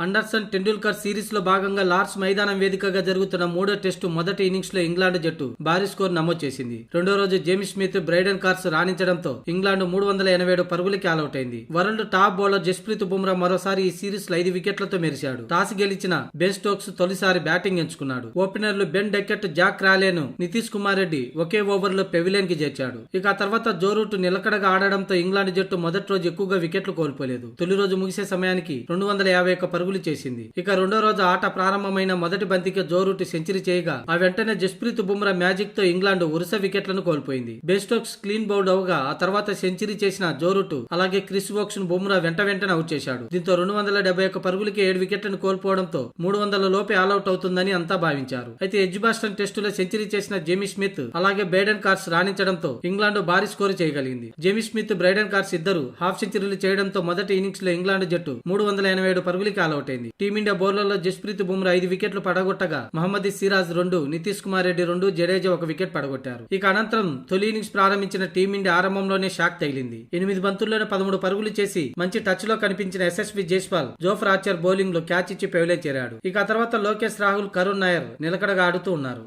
Anderson Tendulkar series లో భాగంగా Lord's మైదానం వేదికగా జరుగుతున్న మూడో టెస్టు మొదటి ఇన్నింగ్స్ లో ఇంగ్లాండ్ జట్టు భారీ స్కోర్ నమోదు చేసింది. రెండో రోజు జేమ్స్ స్మిత్, బ్రైడెన్ కార్స్ రాణించడంతో ఇంగ్లాండ్ 387 పరుగులకి ఆలౌట్ అయింది. World top bowler Jasprit Bumrah మరోసారి ఈ సిరీస్ లో 5 వికెట్లతో మెరిశాడు. టాస్ గెలిచిన బెన్ స్టోక్స్ తొలిసారి బ్యాటింగ్ ఎంచుకున్నాడు. ఓపెనర్లు బెన్ డెకెట్, జాక్ రాలేను, నితీష్ కుమార్ రెడ్డి ఒకే ఓవర్ లో పెవిలియన్ కి చేర్చాడు. ఇక ఆ తర్వాత జో రూట్ నిలకడగా ఆడడంతో ఇంగ్లాండ్ జట్టు మొదటి రోజు ఎక్కువగా వికెట్లు కోల్పోలేదు. తొలి రోజు ముగిసే సమయానికి 251 పరుగులు చేసింది. ఇక రెండో రోజు ఆట ప్రారంభమైన మొదటి బంతికి జో రూట్ సెంచరీ చేయగా ఆ వెంటనే జస్ప్రీత్ బుమ్రా మ్యాజిక్ తో ఇంగ్లాండ్ వరుస వికెట్లను కోల్పోయింది. బెన్ స్టోక్స్ క్లీన్ బౌల్డ్ అవగా ఆ తర్వాత సెంచరీ చేసిన జో రూట్ అలాగే క్రిస్ వోక్స్ ను బుమ్రా వెంటనే అవుట్ చేశాడు. దీంతో 271 పరుగులకి 7 వికెట్లను కోల్పోవడంతో 300 లోపే ఆల్అౌట్ అవుతుందని అంతా భావించారు. అయితే ఎడ్జ్బాస్టన్ టెస్టులో సెంచరీ చేసిన జేమ్స్ స్మిత్ అలాగే బ్రైడెన్ కార్స్ రాణించడంతో ఇంగ్లాండ్ భారీ స్కోర్ చేయగలిగింది. జేమ్స్ స్మిత్, బ్రైడెన్ కార్స్ ఇద్దరు హాఫ్ సెంచరీలు చేయడంతో మొదటి ఇన్నింగ్స్ లో ఇంగ్లాండ్ జట్టు 387 పరుగులకి ఆల్అౌట్ అయింది. టీమిండియా బౌలర్లో జస్ప్రీత్ బుమ్రా 5 వికెట్లు పడగొట్టగా మహమ్మద్ సిరాజ్ 2, నితీష్ కుమార్ రెడ్డి 2, జడేజా 1 వికెట్ పడగొట్టారు. ఇక అనంతరం తొలి ఇన్నింగ్స్ ప్రారంభించిన టీమిండియా ఆరంభంలోనే షాక్ తగిలింది. 8 బంతుల్లోనే 13 పరుగులు చేసి మంచి టచ్ లో కనిపించిన Yashasvi Jaiswal Jofra Archer bowling లో క్యాచ్ ఇచ్చి పెవిలియన్ చేరాడు. ఇక ఆ తర్వాత లోకేష్ రాహుల్, కరుణ్ నాయర్ నిలకడగా ఆడుతూ ఉన్నారు.